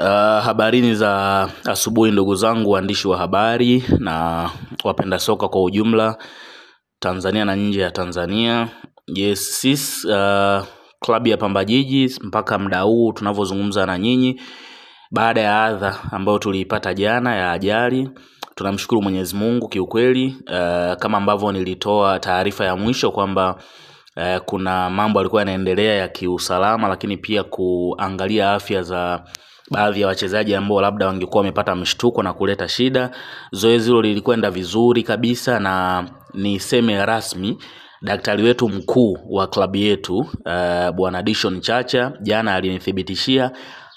Habarini za asubuhi ndugu zangu waandishi wa habari na wapenda soka kwa ujumla Tanzania na nje ya Tanzania. Yes, sisi klabu ya Pamba Jiji mpaka muda huu tunavyozungumza na nyinyi, baada ya adha ambayo tuliipata jana ya ajali, tunamshukuru Mwenyezi Mungu kiukweli. Kama ambavyo nilitoa taarifa ya mwisho kwamba kuna mambo yalikuwa yanaendelea ya kiusalama, lakini pia kuangalia afya za baadhi ya wachezaji ambao labda wangekuwa wamepata mshtuko na kuleta shida. Zoezi hilo lilikwenda vizuri kabisa, na niseme rasmi daktari wetu mkuu wa klabu yetu Bwana Dishon Chacha jana alinithibitishia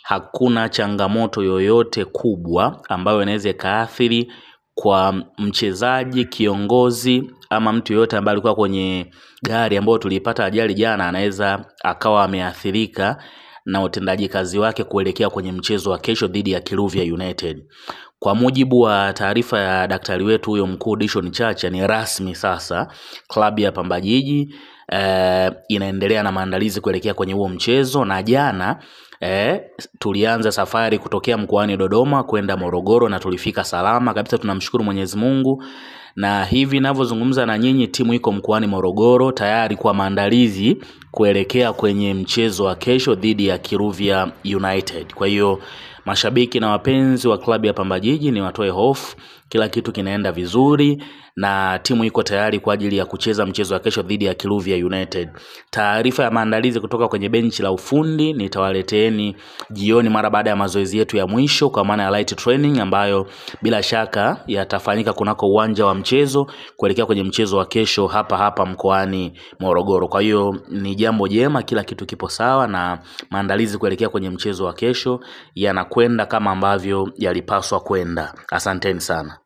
hakuna changamoto yoyote kubwa ambayo inaweza kaathiri kwa mchezaji, kiongozi ama mtu yoyote ambaye alikuwa kwenye gari ambayo tulipata ajali jana anaweza akawa ameathirika na utendaji kazi wake kuelekea kwenye mchezo wa kesho dhidi ya Kiluvia United. Kwa mujibu wa taarifa ya daktari wetu huyo mkuu Dishon Chacha, ni rasmi sasa klabu ya Pamba Jiji inaendelea na maandalizi kuelekea kwenye huo mchezo, na jana tulianza safari kutokea mkoani Dodoma kwenda Morogoro na tulifika salama kabisa, tunamshukuru Mwenyezi Mungu. Na hivi ninavyozungumza na nyinyi, timu iko mkoani Morogoro tayari kwa maandalizi kuelekea kwenye mchezo wa kesho dhidi ya Kiluvia United. Kwa hiyo mashabiki na wapenzi wa klabu ya Pamba Jiji ni watoe hofu, kila kitu kinaenda vizuri na timu iko tayari kwa ajili ya kucheza mchezo wa kesho dhidi ya Kiluvia United. Taarifa ya maandalizi kutoka kwenye benchi la ufundi nitawaleteeni jioni mara baada ya mazoezi yetu ya mwisho, kwa maana ya light training, ambayo bila shaka yatafanyika kunako uwanja wa mchezo kuelekea kwenye mchezo wa kesho hapa mkoani Morogoro. Kwa hiyo ni jambo jema, kila kitu kipo sawa na maandalizi kuelekea kwenye mchezo wa kesho yanakwenda kama ambavyo yalipaswa kwenda. Asanteni sana.